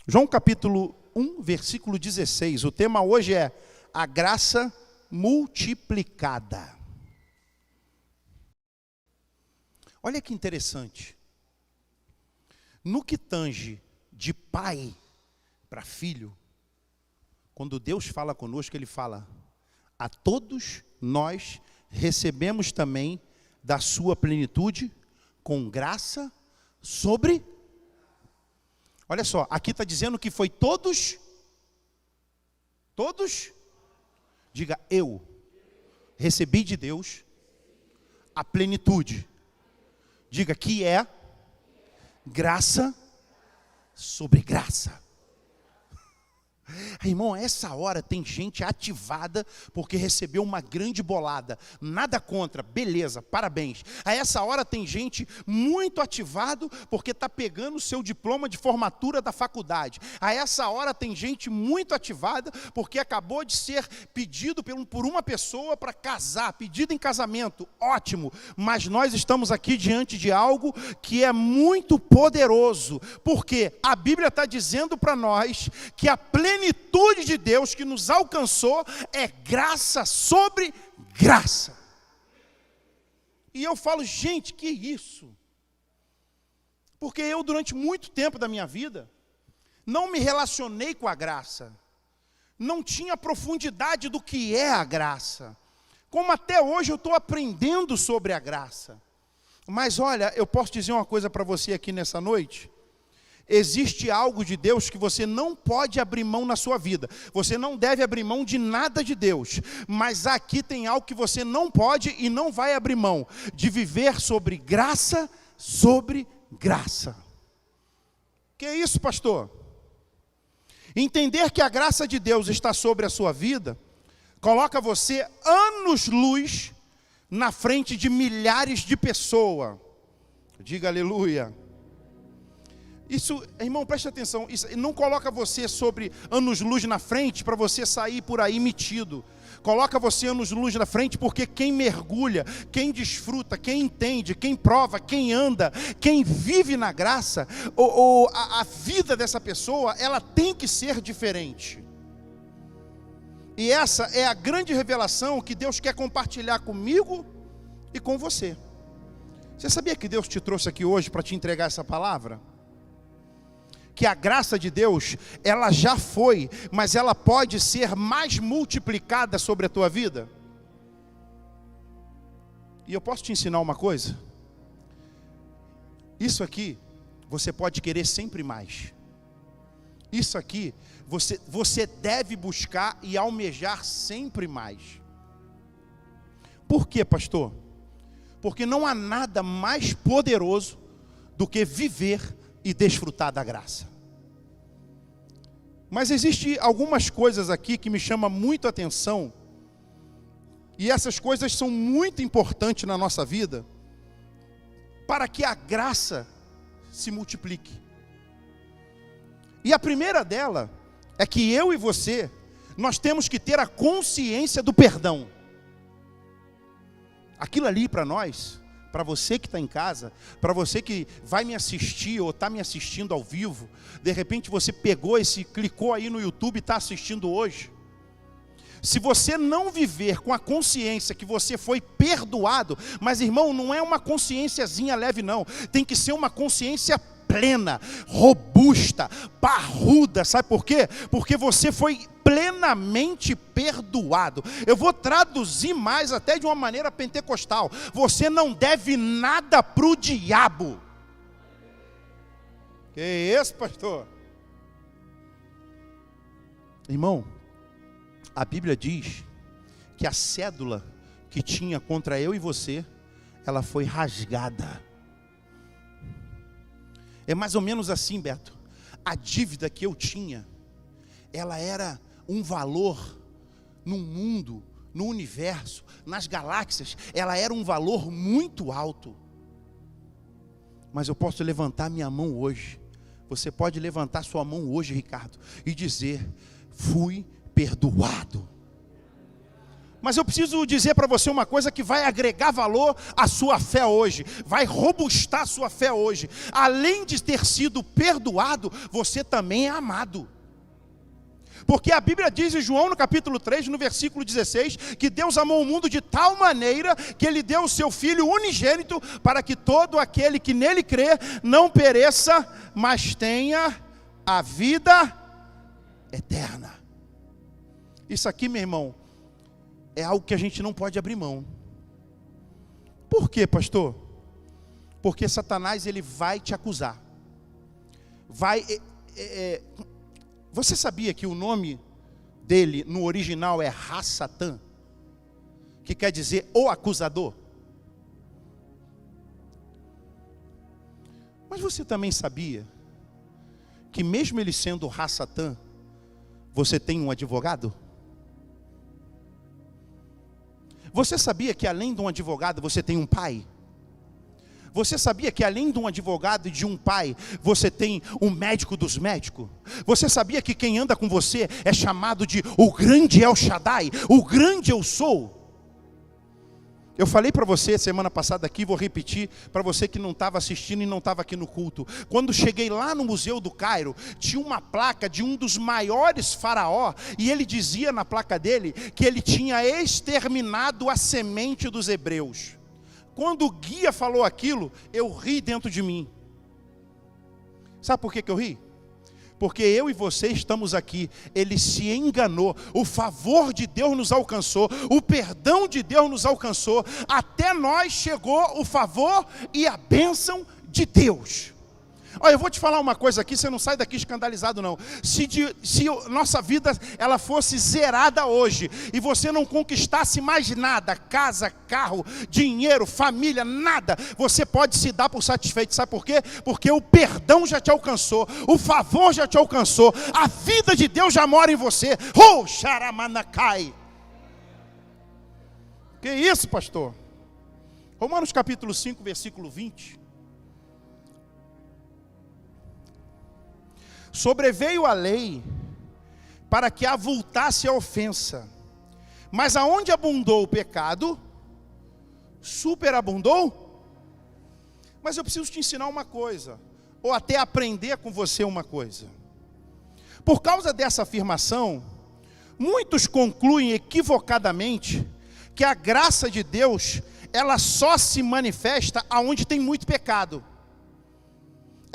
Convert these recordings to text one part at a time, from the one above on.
João capítulo 1, versículo 16. O tema hoje é a graça multiplicada. Olha que interessante. No que tange de pai para filho, quando Deus fala conosco, Ele fala: a todos nós recebemos também da sua plenitude, com graça sobre... Olha só, aqui está dizendo que foi todos, diga, eu recebi de Deus a plenitude. Diga, que é graça sobre graça. Irmão, a essa hora tem gente ativada porque recebeu uma grande bolada. Nada contra, beleza, parabéns. A essa hora tem gente muito ativado porque está pegando o seu diploma de formatura da faculdade. A essa hora tem gente muito ativada porque acabou de ser pedido por uma pessoa para casar, pedido em casamento, ótimo. Mas nós estamos aqui diante de algo que é muito poderoso, porque a Bíblia está dizendo para nós que a plenitude de Deus que nos alcançou é graça sobre graça. E eu falo, gente, que isso? Porque eu, durante muito tempo da minha vida, não me relacionei com a graça, não tinha profundidade do que é a graça, como até hoje eu estou aprendendo sobre a graça. Mas olha, eu posso dizer uma coisa para você aqui nessa noite. Existe algo de Deus que você não pode abrir mão na sua vida. Você não deve abrir mão de nada de Deus. Mas aqui tem algo que você não pode e não vai abrir mão. De viver sobre graça. Que é isso, pastor? Entender que a graça de Deus está sobre a sua vida, coloca você anos-luz na frente de milhares de pessoas. Diga aleluia. Isso, irmão, preste atenção, isso não coloca você sobre anos-luz na frente para você sair por aí metido. Coloca você anos-luz na frente porque quem mergulha, quem desfruta, quem entende, quem prova, quem anda, quem vive na graça, a vida dessa pessoa, ela tem que ser diferente. E essa é a grande revelação que Deus quer compartilhar comigo e com você. Você sabia que Deus te trouxe aqui hoje para te entregar essa palavra? Que a graça de Deus, ela já foi, mas ela pode ser mais multiplicada sobre a tua vida. E eu posso te ensinar uma coisa? Isso aqui, você pode querer sempre mais. Isso aqui, você deve buscar e almejar sempre mais. Por quê, pastor? Porque não há nada mais poderoso do que viver e desfrutar da graça. Mas existem algumas coisas aqui que me chamam muito a atenção, e essas coisas são muito importantes na nossa vida, para que a graça se multiplique. E a primeira dela, é que eu e você, nós temos que ter a consciência do perdão. Aquilo ali para nós, para você que está em casa, para você que vai me assistir ou está me assistindo ao vivo, de repente você clicou aí no YouTube e está assistindo hoje. Se você não viver com a consciência que você foi perdoado, mas irmão, não é uma consciênciazinha leve não, tem que ser uma consciência plena, robusta, parruda, sabe por quê? Porque você foi plenamente perdoado. Eu vou traduzir mais até de uma maneira pentecostal. Você não deve nada para o diabo. Que isso, pastor? Irmão, a Bíblia diz que a cédula que tinha contra eu e você, ela foi rasgada. É mais ou menos assim, Beto. A dívida que eu tinha, ela era um valor no mundo, no universo, nas galáxias, ela era um valor muito alto. Mas eu posso levantar minha mão hoje. Você pode levantar sua mão hoje, Ricardo, e dizer: fui perdoado. Mas eu preciso dizer para você uma coisa que vai agregar valor à sua fé hoje, vai robustar a sua fé hoje. Além de ter sido perdoado, você também é amado. Porque a Bíblia diz em João no capítulo 3, no versículo 16, que Deus amou o mundo de tal maneira que Ele deu o seu Filho unigênito para que todo aquele que nele crê não pereça, mas tenha a vida eterna. Isso aqui, meu irmão, é algo que a gente não pode abrir mão. Por quê, pastor? Porque Satanás, ele vai te acusar. Você sabia que o nome dele no original é Ha-Satã? Que quer dizer o acusador? Mas você também sabia que mesmo ele sendo Ha-Satã, você tem um advogado? Você sabia que além de um advogado você tem um pai? Você sabia que além de um advogado e de um pai, você tem um médico dos médicos? Você sabia que quem anda com você é chamado de o grande El Shaddai, o grande eu sou? Eu falei para você semana passada aqui, vou repetir para você que não estava assistindo e não estava aqui no culto. Quando cheguei lá no Museu do Cairo, tinha uma placa de um dos maiores faraó, e ele dizia na placa dele que ele tinha exterminado a semente dos hebreus. Quando o guia falou aquilo, eu ri dentro de mim. Sabe por que eu ri? Porque eu e você estamos aqui. Ele se enganou. O favor de Deus nos alcançou. O perdão de Deus nos alcançou. Até nós chegou o favor e a bênção de Deus. Olha, eu vou te falar uma coisa aqui, você não sai daqui escandalizado não. Se nossa vida ela fosse zerada hoje, e você não conquistasse mais nada, casa, carro, dinheiro, família, nada, você pode se dar por satisfeito. Sabe por quê? Porque o perdão já te alcançou, o favor já te alcançou, a vida de Deus já mora em você. Oh, xaramanacai. Que isso, pastor? Romanos capítulo 5, versículo 20. Sobreveio a lei para que avultasse a ofensa, mas aonde abundou o pecado, superabundou. Mas eu preciso te ensinar uma coisa, ou até aprender com você uma coisa. Por causa dessa afirmação, muitos concluem equivocadamente que a graça de Deus, ela só se manifesta aonde tem muito pecado.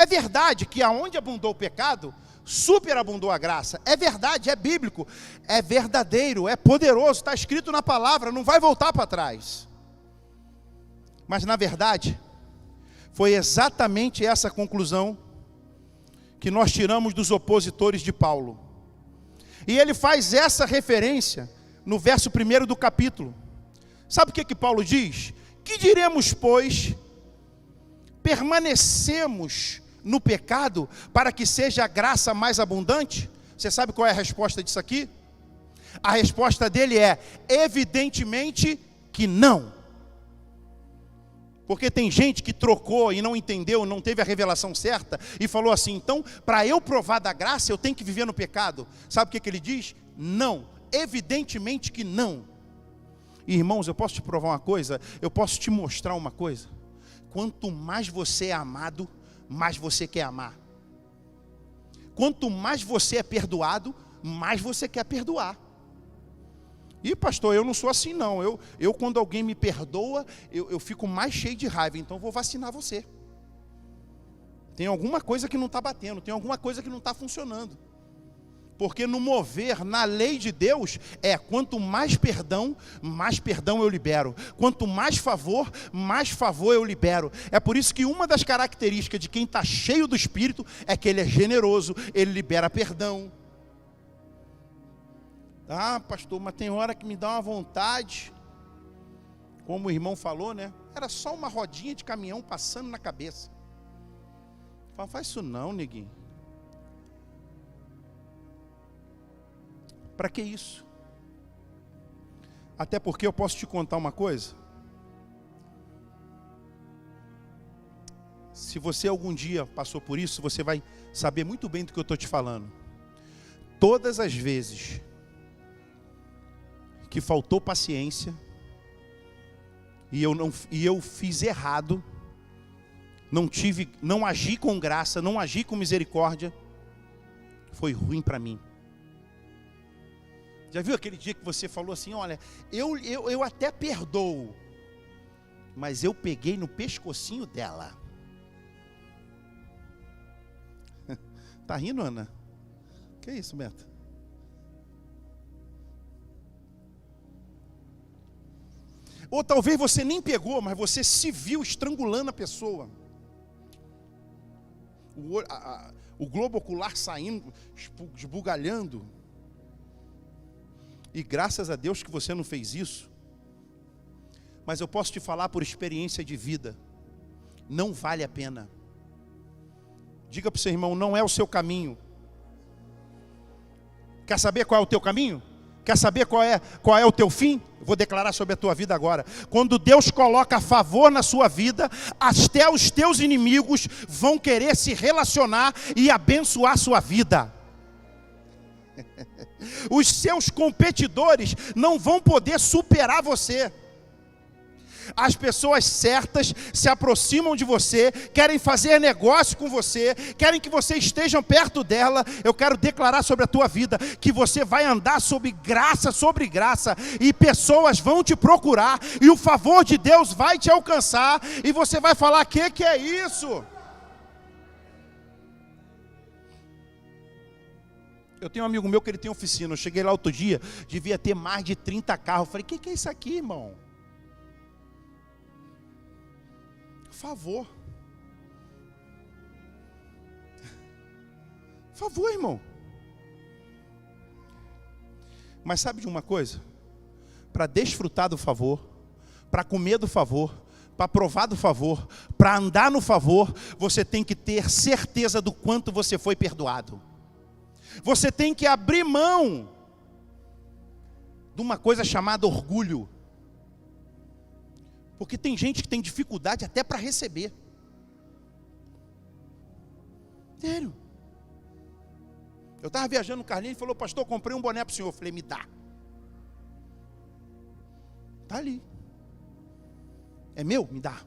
É verdade que aonde abundou o pecado, superabundou a graça. É verdade, é bíblico, é verdadeiro, é poderoso, está escrito na palavra, não vai voltar para trás. Mas na verdade, foi exatamente essa conclusão que nós tiramos dos opositores de Paulo. E ele faz essa referência no verso 1 do capítulo. Sabe o que Paulo diz? Que diremos, pois? Permanecemos no pecado para que seja a graça mais abundante? Você sabe qual é a resposta disso aqui? A resposta dele é: evidentemente que não. Porque tem gente que trocou e não entendeu, não teve a revelação certa e falou assim: então, para eu provar da graça, eu tenho que viver no pecado. Sabe o que ele diz? Não, evidentemente que não. E, irmãos, eu posso te provar uma coisa, eu posso te mostrar uma coisa. Quanto mais você é amado, mais você quer amar. Quanto mais você é perdoado, mais você quer perdoar. E pastor, eu não sou assim não. Eu quando alguém me perdoa, eu fico mais cheio de raiva. Então vou vacinar você. Tem alguma coisa que não está batendo, tem alguma coisa que não está funcionando. Porque no mover, na lei de Deus, quanto mais perdão eu libero. Quanto mais favor eu libero. É por isso que uma das características de quem está cheio do Espírito é que ele é generoso, ele libera perdão. Ah, pastor, mas tem hora que me dá uma vontade. Como o irmão falou, né? Era só uma rodinha de caminhão passando na cabeça. Faz isso não, neguinho. Para que isso? Até porque eu posso te contar uma coisa. Se você algum dia passou por isso, você vai saber muito bem do que eu estou te falando. Todas as vezes que faltou paciência, e eu fiz errado, não agi com graça, não agi com misericórdia, foi ruim para mim. Já viu aquele dia que você falou assim, olha, eu até perdoo, mas eu peguei no pescocinho dela. Tá rindo, Ana? Que isso, Beto? Ou talvez você nem pegou, mas você se viu estrangulando a pessoa. O globo ocular saindo, esbugalhando. E graças a Deus que você não fez isso. Mas eu posso te falar por experiência de vida, não vale a pena. Diga para o seu irmão, não é o seu caminho. Quer saber qual é o teu caminho? Quer saber qual é o teu fim? Vou declarar sobre a tua vida agora. Quando Deus coloca favor na sua vida, até os teus inimigos vão querer se relacionar e abençoar a sua vida. Os seus competidores não vão poder superar você. As pessoas certas se aproximam de você, querem fazer negócio com você, querem que você esteja perto dela. Eu quero declarar sobre a tua vida que você vai andar sobre graça, e pessoas vão te procurar, e o favor de Deus vai te alcançar, e você vai falar, que é isso? Eu tenho um amigo meu que ele tem oficina, eu cheguei lá outro dia, devia ter mais de 30 carros, eu falei, que é isso aqui, irmão? Favor, irmão. Mas sabe de uma coisa? Para desfrutar do favor, para comer do favor, para provar do favor, para andar no favor, você tem que ter certeza do quanto você foi perdoado. Você tem que abrir mão de uma coisa chamada orgulho. Porque tem gente que tem dificuldade até para receber. Sério. Eu estava viajando no Carlinhos e falou, pastor, comprei um boné para o senhor. Eu falei, me dá. Está ali. É meu? Me dá.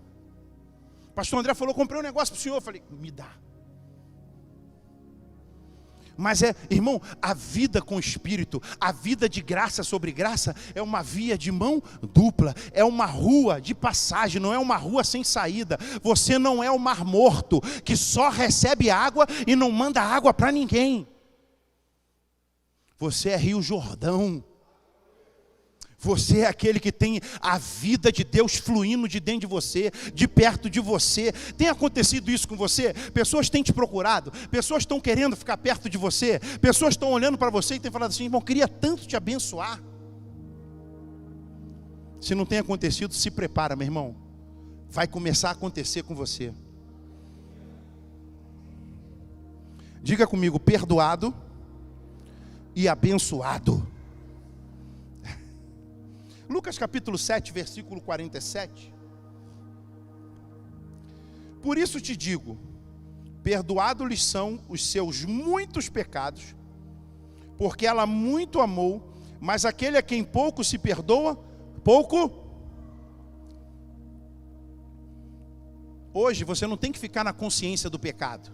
Pastor André falou, comprei um negócio para o senhor. Eu falei, me dá. Mas irmão, a vida com o Espírito, a vida de graça sobre graça, é uma via de mão dupla, é uma rua de passagem, não é uma rua sem saída. Você não é o mar morto, que só recebe água e não manda água para ninguém. Você é Rio Jordão. Você é aquele que tem a vida de Deus fluindo de dentro de você, de perto de você. Tem acontecido isso com você? Pessoas têm te procurado, pessoas estão querendo ficar perto de você, pessoas estão olhando para você e têm falado assim, irmão, queria tanto te abençoar. Se não tem acontecido, se prepara, meu irmão. Vai começar a acontecer com você. Diga comigo, perdoado e abençoado. Lucas capítulo 7, versículo 47. Por isso te digo, perdoados-lhes são os seus muitos pecados, porque ela muito amou, mas aquele a quem pouco se perdoa, pouco. Hoje você não tem que ficar na consciência do pecado.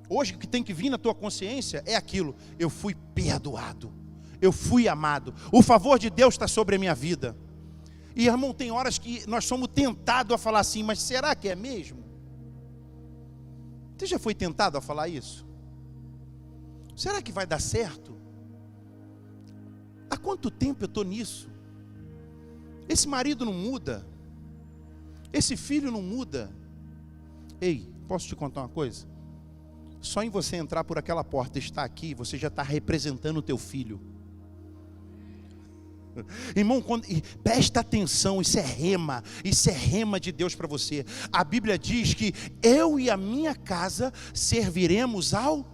Hoje o que tem que vir na tua consciência é aquilo, eu fui perdoado. Eu fui amado, o favor de Deus está sobre a minha vida. E irmão, tem horas que nós somos tentados a falar assim, mas será que é mesmo? Você já foi tentado a falar isso? Será que vai dar certo? Há quanto tempo eu estou nisso? Esse marido não muda, esse filho não muda. Ei, posso te contar uma coisa? Só em você entrar por aquela porta e estar aqui, você já está representando o teu filho. Irmão, presta atenção, isso é rema de Deus para você. A Bíblia diz que eu e a minha casa serviremos ao.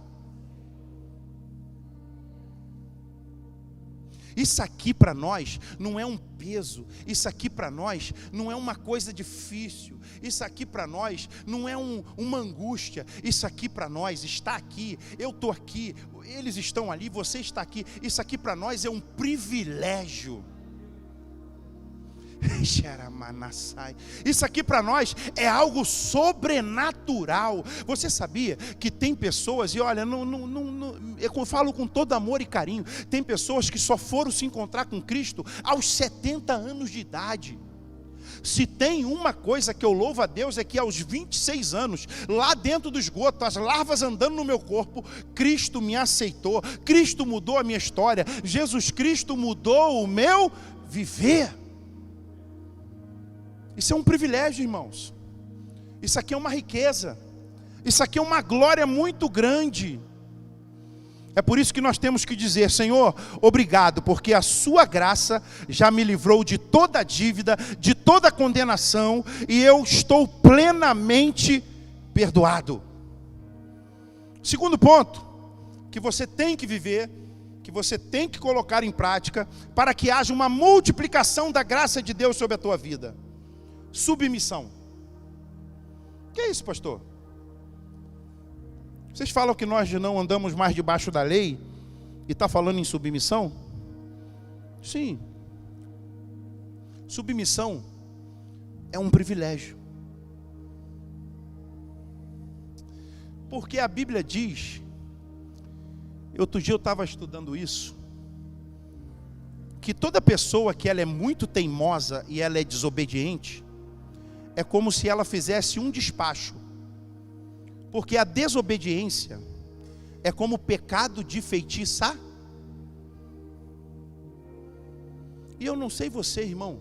Isso aqui para nós não é um peso, isso aqui para nós não é uma coisa difícil, isso aqui para nós não é uma angústia, isso aqui para nós está aqui, eu estou aqui, eles estão ali, você está aqui, isso aqui para nós é um privilégio. Isso aqui para nós é algo sobrenatural. Você sabia que tem pessoas, e olha, eu falo com todo amor e carinho, tem pessoas que só foram se encontrar com Cristo aos 70 anos de idade. Se tem uma coisa que eu louvo a Deus é que aos 26 anos, lá dentro do esgoto, as larvas andando no meu corpo, Cristo me aceitou, Cristo mudou a minha história, Jesus Cristo mudou o meu viver. Isso é um privilégio, irmãos. Isso aqui é uma riqueza. Isso aqui é uma glória muito grande. É por isso que nós temos que dizer: Senhor, obrigado, porque a sua graça já me livrou de toda dívida, de toda condenação, e eu estou plenamente perdoado. Segundo ponto, que você tem que viver, que você tem que colocar em prática, para que haja uma multiplicação da graça de Deus sobre a tua vida. Submissão. O que é isso, pastor? Vocês falam que nós não andamos mais debaixo da lei e está falando em submissão? Sim. Submissão é um privilégio. Porque a Bíblia diz, outro dia eu estava estudando isso, que toda pessoa que ela é muito teimosa e ela é desobediente, é como se ela fizesse um despacho. Porque a desobediência é como o pecado de feitiçar. E eu não sei você, irmão.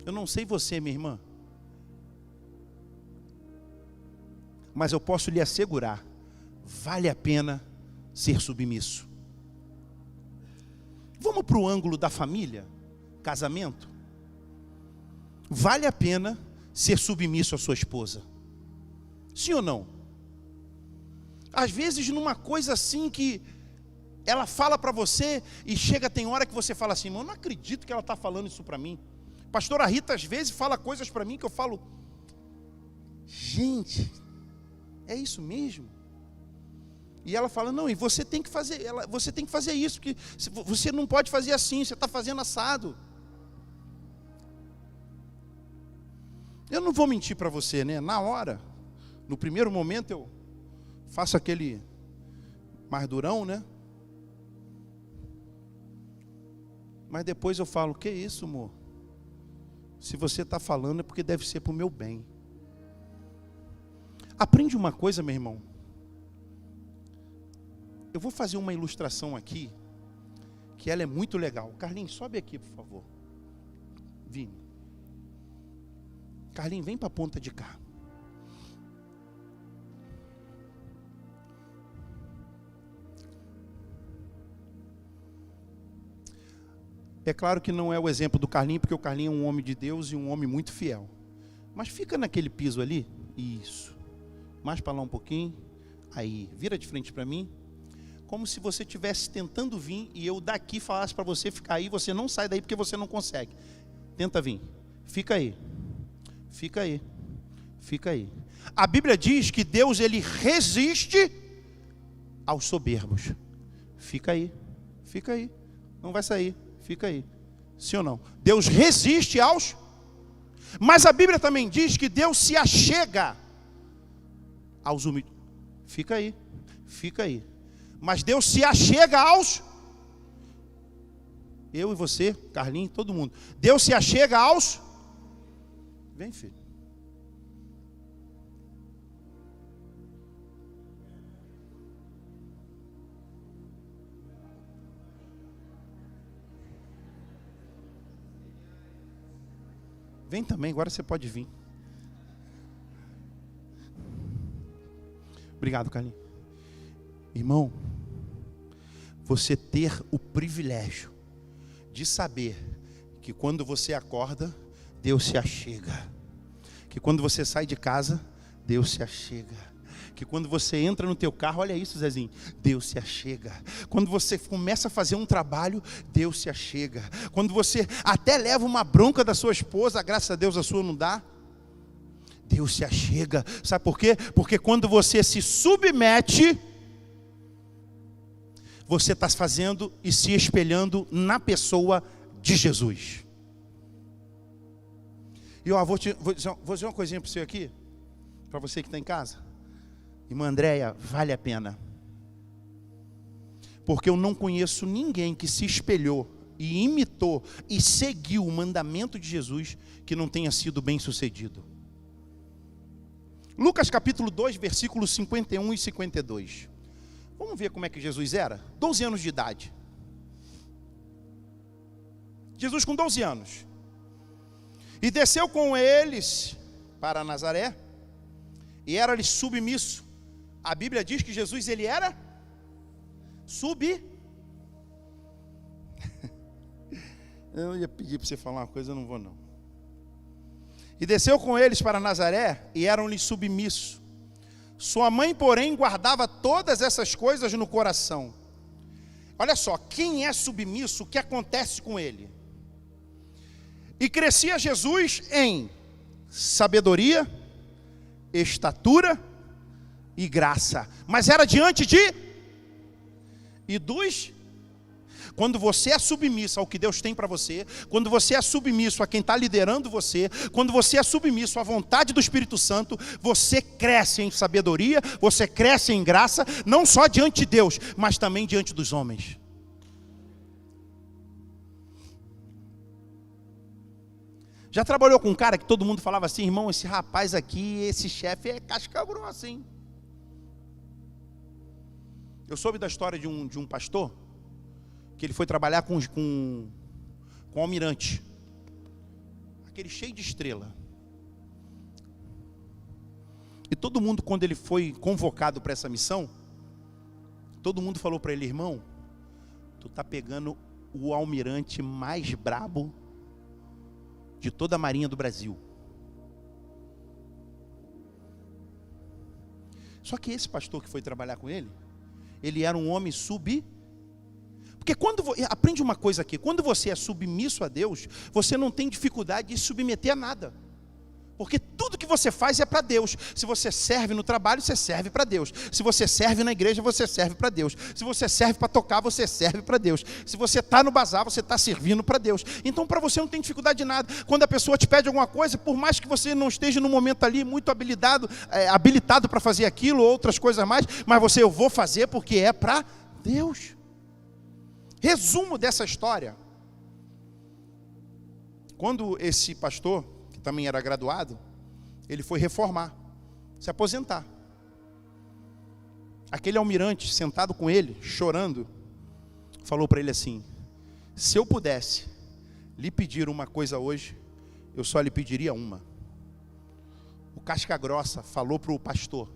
Eu não sei você, minha irmã. Mas eu posso lhe assegurar, vale a pena ser submisso. Vamos para o ângulo da família, casamento. Vale a pena ser submisso à sua esposa? Sim ou não? Às vezes numa coisa assim que ela fala para você e chega, tem hora que você fala assim: eu não acredito que ela está falando isso para mim. Pastora Rita às vezes fala coisas para mim que eu falo: gente, é isso mesmo? E ela fala: não, e você tem que fazer, você tem que fazer isso, porque você não pode fazer assim, você está fazendo assado. Eu não vou mentir para você, né? Na hora, no primeiro momento eu faço aquele mais durão, né? Mas depois eu falo: que isso, amor? Se você está falando é porque deve ser para o meu bem. Aprende uma coisa, meu irmão. Eu vou fazer uma ilustração aqui, que ela é muito legal. Carlinhos, sobe aqui, por favor. Vini. Carlinhos, vem para a ponta de cá. É claro que não é o exemplo do Carlinhos, porque o Carlinhos é um homem de Deus e um homem muito fiel. Mas fica naquele piso ali. Isso. Mais para lá um pouquinho. Aí, vira de frente para mim. Como se você estivesse tentando vir e eu daqui falasse para você ficar aí. Você não sai daí porque você não consegue. Tenta vir. Fica aí. Fica aí. Fica aí. A Bíblia diz que Deus, ele resiste aos soberbos. Fica aí. Fica aí. Não vai sair. Fica aí. Sim ou não? Deus resiste aos... Mas a Bíblia também diz que Deus se achega aos humildes. Fica aí. Fica aí. Mas Deus se achega aos... Eu e você, Carlinhos, todo mundo. Deus se achega aos... Vem, filho. Vem também, agora você pode vir. Obrigado, Carlinhos. Irmão, você ter o privilégio de saber que quando você acorda, Deus se achega. Que quando você sai de casa, Deus se achega. que quando você entra no teu carro, olha isso, Zezinho, Deus se achega. Quando você começa a fazer um trabalho, Deus se achega. Quando você até leva uma bronca da sua esposa, graças a Deus a sua não dá, Deus se achega. Sabe por quê? Porque quando você se submete, você está fazendo e se espelhando na pessoa de Jesus. E ó, vou dizer uma coisinha para você aqui, para você que está em casa. Irmã Andréia, vale a pena. Porque eu não conheço ninguém que se espelhou e imitou e seguiu o mandamento de Jesus que não tenha sido bem sucedido. Lucas capítulo 2, versículos 51 e 52. Vamos ver como é que Jesus era? 12 anos de idade. Jesus com 12 anos. E desceu com eles para Nazaré, e era-lhe submisso. A Bíblia diz que Jesus, ele era Eu ia pedir para você falar uma coisa, eu não vou não. E desceu com eles para Nazaré, e eram-lhe submissos. Sua mãe, porém, guardava todas essas coisas no coração. Olha só, quem é submisso, o que acontece com ele? E crescia Jesus em sabedoria, estatura e graça. Mas era diante de Quando você é submisso ao que Deus tem para você, quando você é submisso a quem está liderando você, quando você é submisso à vontade do Espírito Santo, você cresce em sabedoria, você cresce em graça, não só diante de Deus, mas também diante dos homens. Já trabalhou com um cara que todo mundo falava assim, irmão, esse rapaz aqui, esse chefe é casca grossa, hein? Eu soube da história de um pastor, que ele foi trabalhar com o almirante, aquele cheio de estrela. E todo mundo, quando ele foi convocado para essa missão, todo mundo falou para ele, irmão, tu tá pegando o almirante mais brabo de toda a marinha do Brasil. Só que esse pastor que foi trabalhar com ele era um homem porque aprende uma coisa aqui, quando você é submisso a Deus, você não tem dificuldade de se submeter a nada. Porque tudo que você faz é para Deus. Se você serve no trabalho, você serve para Deus. Se você serve na igreja, você serve para Deus. Se você serve para tocar, você serve para Deus. Se você está no bazar, você está servindo para Deus. Então para você não tem dificuldade de nada. Quando a pessoa te pede alguma coisa, por mais que você não esteja no momento ali muito habilitado para fazer aquilo ou outras coisas mais, mas eu vou fazer porque é para Deus. Resumo dessa história. Quando esse pastor, que também era graduado, ele foi reformar, se aposentar. Aquele almirante sentado com ele, chorando, falou para ele assim, se eu pudesse lhe pedir uma coisa hoje, eu só lhe pediria uma. O casca grossa falou para o pastor.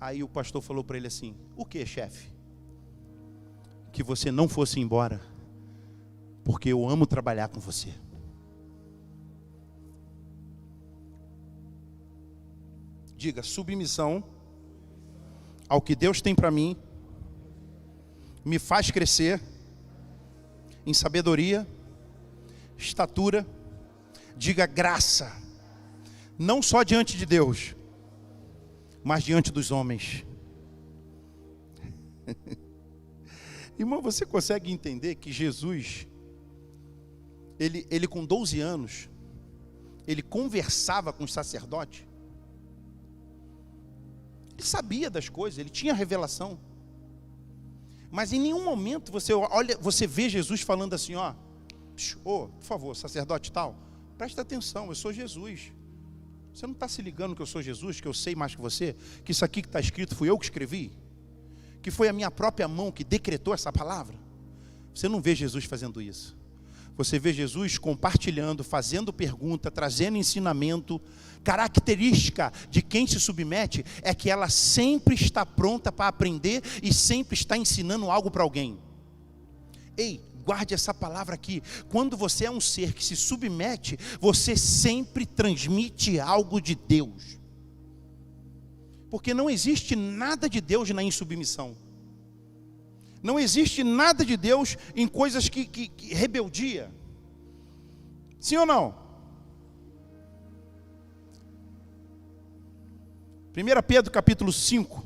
Aí o pastor falou para ele assim, o que, chefe? Que você não fosse embora, porque eu amo trabalhar com você. Diga, submissão ao que Deus tem para mim, me faz crescer em sabedoria, estatura, diga graça, não só diante de Deus, mas diante dos homens. Irmão, você consegue entender que Jesus, ele com 12 anos, ele conversava com os sacerdotes? Ele sabia das coisas, ele tinha revelação. Mas em nenhum momento você vê Jesus falando assim, por favor, sacerdote tal, presta atenção, eu sou Jesus. Você não está se ligando que eu sou Jesus, que eu sei mais que você, que isso aqui que está escrito fui eu que escrevi? Que foi a minha própria mão que decretou essa palavra? Você não vê Jesus fazendo isso. Você vê Jesus compartilhando, fazendo pergunta, trazendo ensinamento. Característica de quem se submete é que ela sempre está pronta para aprender e sempre está ensinando algo para alguém. Ei, guarde essa palavra aqui. Quando você é um ser que se submete, você sempre transmite algo de Deus. Porque não existe nada de Deus na insubmissão. Não existe nada de Deus em coisas que rebeldia. Sim ou não? 1 Pedro capítulo 5,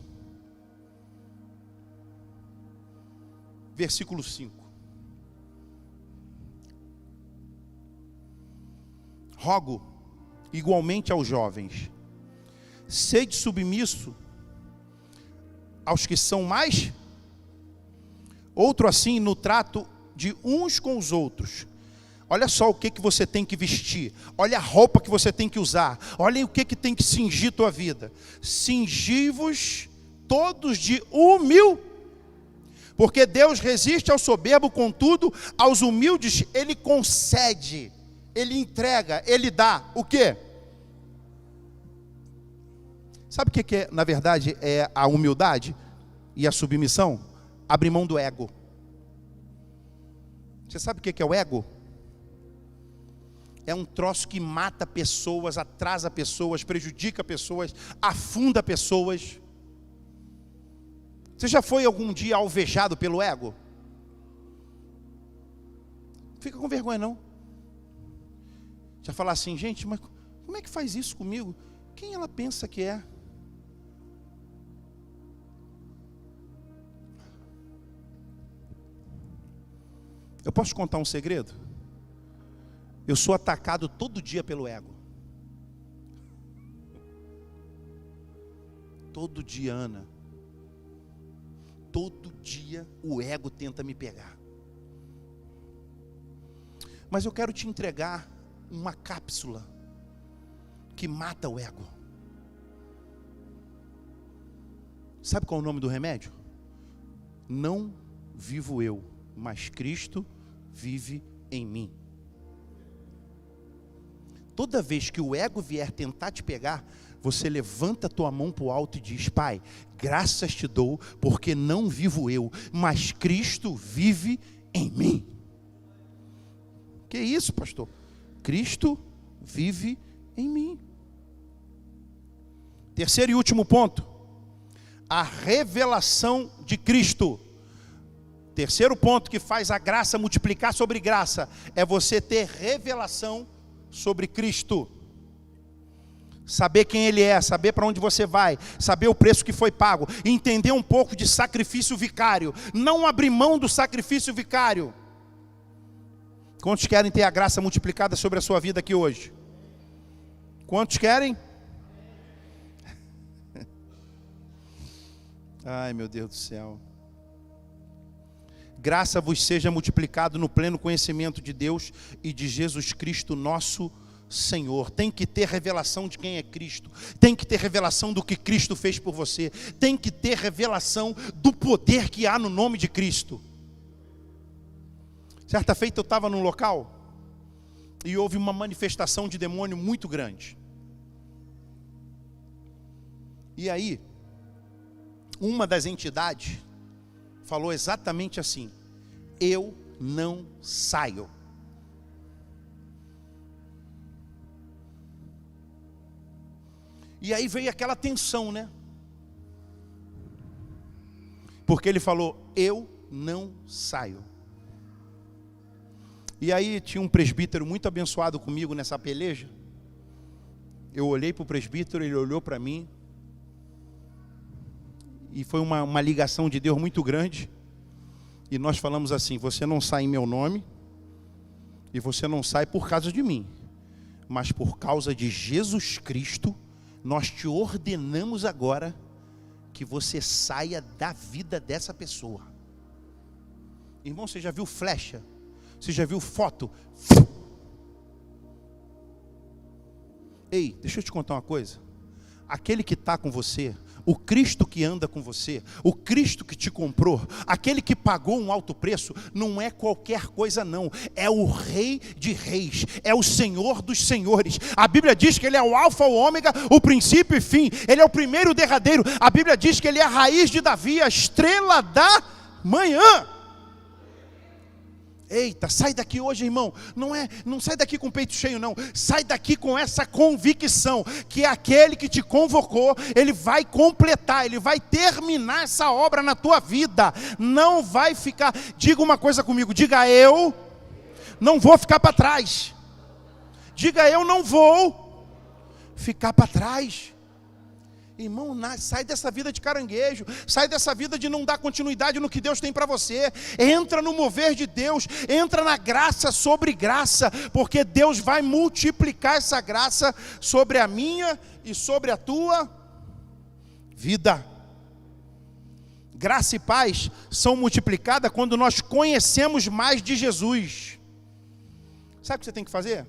versículo 5. Rogo igualmente aos jovens, sede submisso aos que são mais, outro assim no trato de uns com os outros. Olha só o que você tem que vestir, olha a roupa que você tem que usar, olha o que tem que cingir tua vida. Cingi-vos todos de humildade, porque Deus resiste ao soberbo, contudo, aos humildes Ele concede, Ele entrega, Ele dá. O quê? Sabe o que na verdade é a humildade e a submissão? Abrir mão do ego. Você sabe o que é o ego? É um troço que mata pessoas, atrasa pessoas, prejudica pessoas, afunda pessoas. Você já foi algum dia alvejado pelo ego? Fica com vergonha não. Já falar assim, gente, mas como é que faz isso comigo? Quem ela pensa que é? Eu posso te contar um segredo? Eu sou atacado todo dia pelo ego. Todo dia, Ana. Todo dia o ego tenta me pegar. Mas eu quero te entregar uma cápsula que mata o ego. Sabe qual é o nome do remédio? Não vivo eu, mas Cristo vive em mim. Toda vez que o ego vier tentar te pegar, você levanta a tua mão para o alto e diz: Pai, graças te dou, porque não vivo eu, mas Cristo vive em mim. Que isso, pastor? Cristo vive em mim. Terceiro e último ponto: a revelação de Cristo. Terceiro ponto que faz a graça multiplicar sobre graça é você ter revelação sobre Cristo. Saber quem Ele é, saber para onde você vai, saber o preço que foi pago, entender um pouco de sacrifício vicário, não abrir mão do sacrifício vicário. Quantos querem ter a graça multiplicada sobre a sua vida aqui hoje? Quantos querem? Ai, meu Deus do céu. Graça vos seja multiplicado no pleno conhecimento de Deus e de Jesus Cristo, nosso Senhor. Tem que ter revelação de quem é Cristo. Tem que ter revelação do que Cristo fez por você. Tem que ter revelação do poder que há no nome de Cristo. Certa feita eu estava num local e houve uma manifestação de demônio muito grande. E aí, uma das entidades falou exatamente assim: eu não saio. E aí veio aquela tensão, né? Porque ele falou: eu não saio. E aí tinha um presbítero muito abençoado comigo nessa peleja. Eu olhei para o presbítero, ele olhou para mim. E foi uma ligação de Deus muito grande. E nós falamos assim: você não sai em meu nome, e você não sai por causa de mim, mas por causa de Jesus Cristo, nós te ordenamos agora que você saia da vida dessa pessoa. Irmão, você já viu flecha? Você já viu foto? Ei, deixa eu te contar uma coisa. Aquele que está com você, o Cristo que anda com você, o Cristo que te comprou, aquele que pagou um alto preço, não é qualquer coisa não, é o Rei de Reis, é o Senhor dos Senhores. A Bíblia diz que Ele é o alfa, o ômega, o princípio e fim, Ele é o primeiro e o derradeiro. A Bíblia diz que Ele é a raiz de Davi, a estrela da manhã. Eita, sai daqui hoje, irmão. Não sai daqui com o peito cheio, não. Sai daqui com essa convicção que aquele que te convocou, ele vai completar, ele vai terminar essa obra na tua vida. Não vai ficar. Diga uma coisa comigo. Diga: eu não vou ficar para trás. Diga: eu não vou ficar para trás. Irmão, sai dessa vida de caranguejo, sai dessa vida de não dar continuidade no que Deus tem para você. Entra no mover de Deus, entra na graça sobre graça, porque Deus vai multiplicar essa graça sobre a minha e sobre a tua vida. Graça e paz são multiplicadas quando nós conhecemos mais de Jesus. Sabe o que você tem que fazer?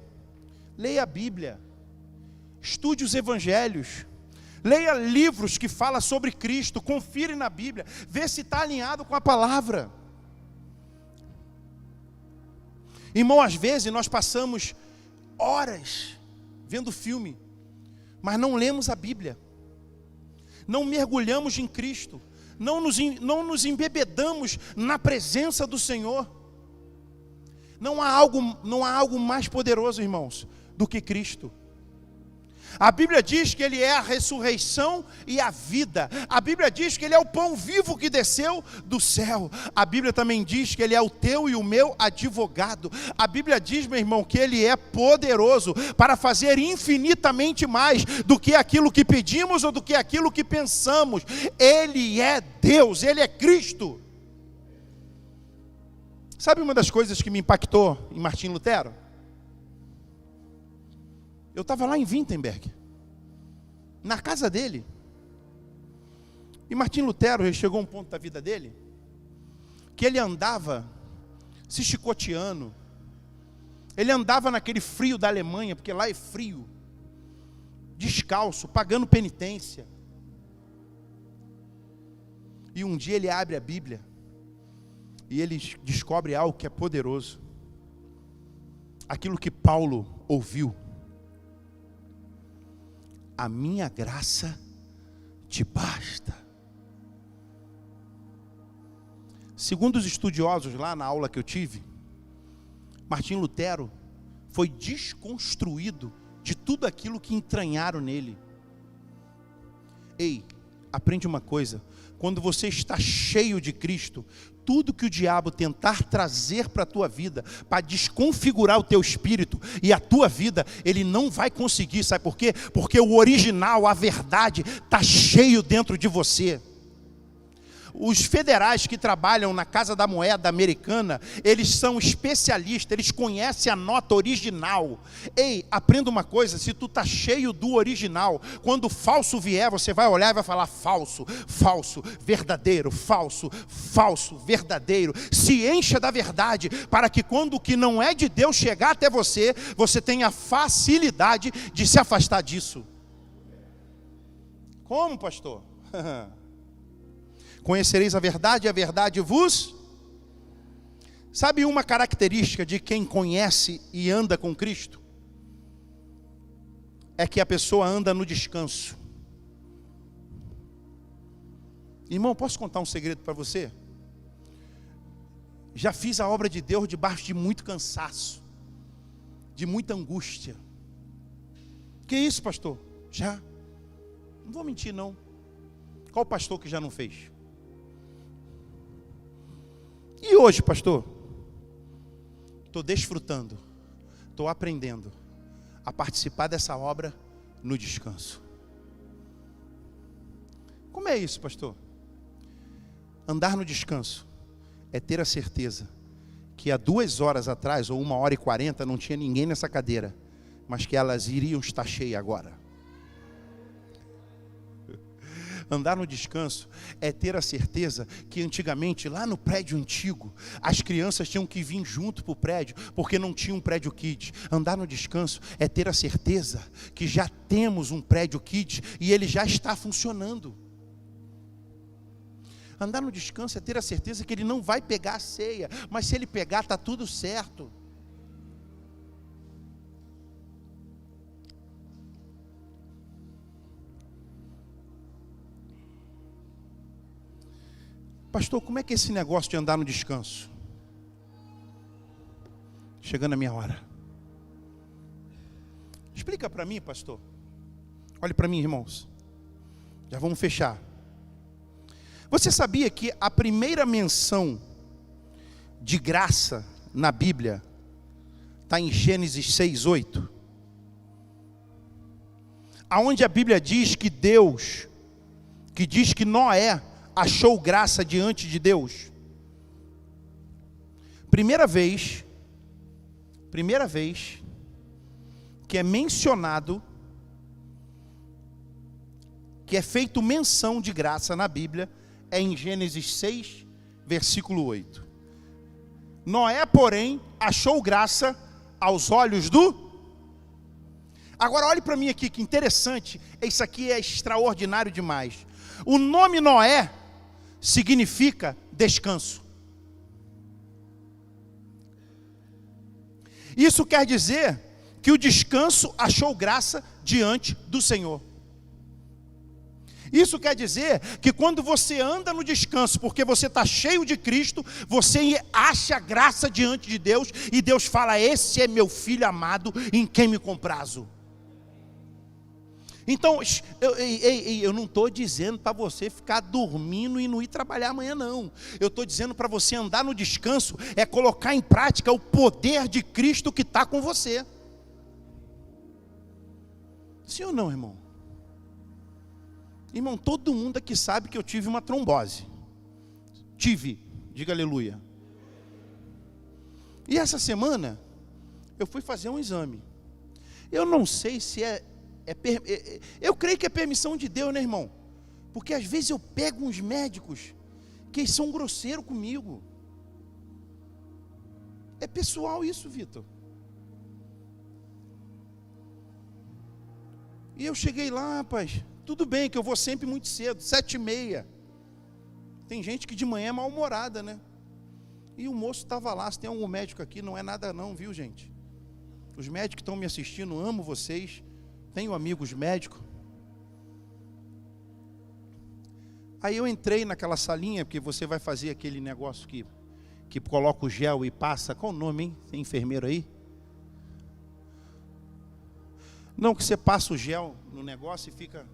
Leia a Bíblia, estude os evangelhos, leia livros que falam sobre Cristo, confira na Bíblia, vê se está alinhado com a palavra. Irmão, às vezes nós passamos horas vendo filme, mas não lemos a Bíblia, não mergulhamos em Cristo, não nos embebedamos na presença do Senhor. Não há algo mais poderoso, irmãos, do que Cristo. A Bíblia diz que Ele é a ressurreição e a vida. A Bíblia diz que Ele é o pão vivo que desceu do céu. A Bíblia também diz que Ele é o teu e o meu advogado. A Bíblia diz, meu irmão, que Ele é poderoso para fazer infinitamente mais do que aquilo que pedimos ou do que aquilo que pensamos. Ele é Deus, Ele é Cristo. Sabe uma das coisas que me impactou em Martim Lutero? Eu estava lá em Wittenberg, na casa dele. E Martim Lutero chegou a um ponto da vida dele que ele andava se chicoteando. Ele andava naquele frio da Alemanha, porque lá é frio, descalço, pagando penitência. E um dia ele abre a Bíblia e ele descobre algo que é poderoso. Aquilo que Paulo ouviu: a minha graça te basta. Segundo os estudiosos lá na aula que eu tive, Martim Lutero foi desconstruído de tudo aquilo que entranharam nele. Ei, aprende uma coisa: quando você está cheio de Cristo, tudo que o diabo tentar trazer para a tua vida, para desconfigurar o teu espírito e a tua vida, ele não vai conseguir. Sabe por quê? Porque o original, a verdade, está cheio dentro de você. Os federais que trabalham na Casa da Moeda Americana, eles são especialistas, eles conhecem a nota original. Ei, aprenda uma coisa: se tu está cheio do original, quando o falso vier, você vai olhar e vai falar: falso, falso, verdadeiro, falso, falso, verdadeiro. Se encha da verdade, para que quando o que não é de Deus chegar até você, você tenha facilidade de se afastar disso. Como, pastor? Conhecereis a verdade e a verdade vos... Sabe uma característica de quem conhece e anda com Cristo? É que a pessoa anda no descanso. Irmão, posso contar um segredo para você? Já fiz a obra de Deus debaixo de muito cansaço, de muita angústia. Que isso, pastor? Já? Não vou mentir, não. Qual pastor que já não fez? E hoje, pastor? Estou desfrutando, estou aprendendo a participar dessa obra no descanso. Como é isso, pastor? Andar no descanso é ter a certeza que há 2 horas atrás, ou 1h40, não tinha ninguém nessa cadeira, mas que elas iriam estar cheias agora. Andar no descanso é ter a certeza que antigamente, lá no prédio antigo, as crianças tinham que vir junto para o prédio, porque não tinha um prédio kids. Andar no descanso é ter a certeza que já temos um prédio kids e ele já está funcionando. Andar no descanso é ter a certeza que ele não vai pegar a ceia, mas se ele pegar, está tudo certo. Pastor, como é que é esse negócio de andar no descanso? Chegando a minha hora. Explica para mim, pastor. Olhe para mim, irmãos. Já vamos fechar. Você sabia que a primeira menção de graça na Bíblia está em Gênesis 6:8? Aonde a Bíblia diz que Deus, que diz que Noé achou graça diante de Deus. Primeira vez que é mencionado, que é feito menção de graça na Bíblia, é em Gênesis 6, versículo 8. Noé, porém, achou graça aos olhos do... Agora olhe para mim aqui, que interessante, isso aqui é extraordinário demais. O nome Noé significa descanso. Isso quer dizer que o descanso achou graça diante do Senhor. Isso quer dizer que quando você anda no descanso, porque você está cheio de Cristo, você acha graça diante de Deus, e Deus fala: esse é meu filho amado, em quem me comprazo. Então, eu não estou dizendo para você ficar dormindo e não ir trabalhar amanhã, não. Eu estou dizendo para você andar no descanso, é colocar em prática o poder de Cristo que está com você. Sim ou não, irmão? Irmão, todo mundo aqui sabe que eu tive uma trombose. Tive, diga aleluia. E essa semana, eu fui fazer um exame. Eu não sei se eu creio que é permissão de Deus, né, irmão? Porque às vezes eu pego uns médicos que são grosseiros comigo. É pessoal isso, Vitor. E eu cheguei lá, rapaz, tudo bem que eu vou sempre muito cedo, 7h30. Tem gente que de manhã é mal-humorada, né? E o moço estava lá. Se tem algum médico aqui, não é nada não, viu, gente? Os médicos que estão me assistindo, amo vocês. Tenho amigos médicos. Aí eu entrei naquela salinha, porque você vai fazer aquele negócio que coloca o gel e passa. Qual o nome, hein? Tem enfermeiro aí? Não, que você passa o gel no negócio e fica...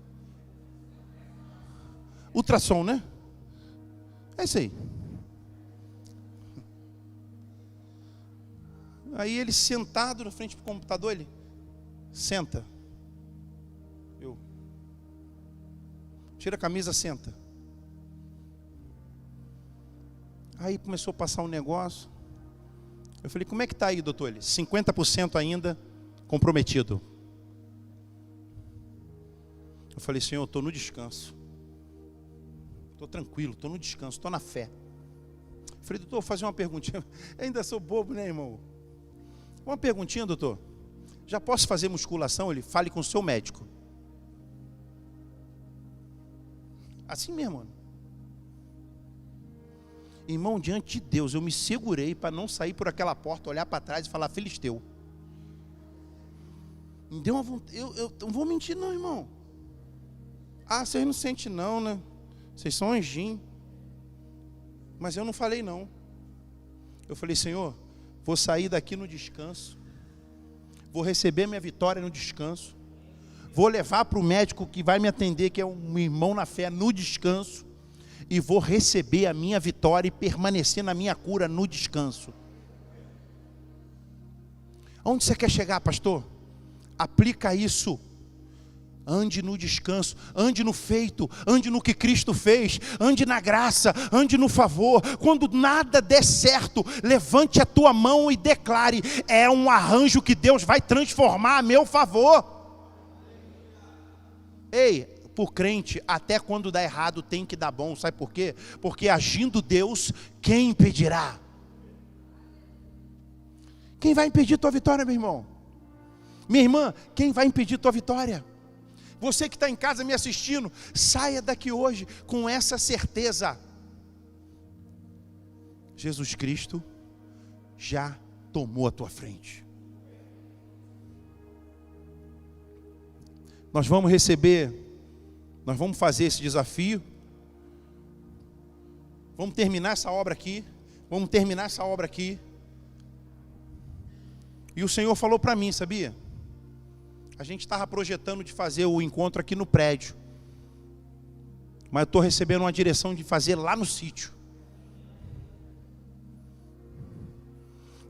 Ultrassom, né? É isso aí. Aí ele sentado na frente do computador, ele... Senta. Tira a camisa, senta. Aí começou a passar um negócio. Eu falei: como é que está aí, doutor? Ele: 50% ainda comprometido. Eu falei: Senhor, eu estou no descanso. Estou tranquilo, estou no descanso, estou na fé. Eu falei: doutor, vou fazer uma perguntinha. Eu ainda sou bobo, né, irmão? Uma perguntinha, doutor. Já posso fazer musculação? Ele: fale com o seu médico. Assim mesmo, mano. Irmão, diante de Deus, eu me segurei para não sair por aquela porta, olhar para trás e falar: filisteu. Me deu uma vontade. Eu não vou mentir não, irmão. Ah, vocês não sentem não, né? Vocês são anjinhos. Mas eu não falei não. Eu falei: Senhor, vou sair daqui no descanso. Vou receber minha vitória no descanso. Vou levar para o médico que vai me atender, que é um irmão na fé, no descanso. E vou receber a minha vitória e permanecer na minha cura no descanso. Onde você quer chegar, pastor? Aplica isso. Ande no descanso, ande no feito, ande no que Cristo fez, ande na graça, ande no favor. Quando nada der certo, levante a tua mão e declare: é um arranjo que Deus vai transformar a meu favor. Ei, por crente, até quando dá errado tem que dar bom, sabe por quê? Porque agindo Deus, quem impedirá? Quem vai impedir tua vitória, meu irmão? Minha irmã, quem vai impedir tua vitória? Você que está em casa me assistindo, saia daqui hoje com essa certeza: Jesus Cristo já tomou a tua frente. Nós vamos receber, nós vamos fazer esse desafio. Vamos terminar essa obra aqui. E o Senhor falou para mim, sabia? A gente estava projetando de fazer o encontro aqui no prédio, mas eu estou recebendo uma direção de fazer lá no sítio.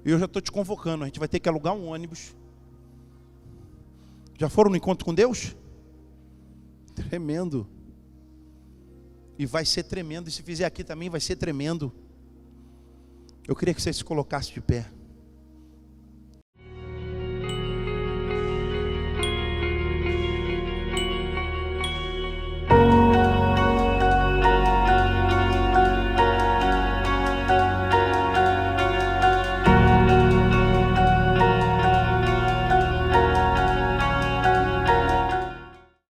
E eu já estou te convocando, a gente vai ter que alugar um ônibus. Já foram no encontro com Deus? Tremendo. E vai ser tremendo, e se fizer aqui também vai ser tremendo. Eu queria que você se colocasse de pé.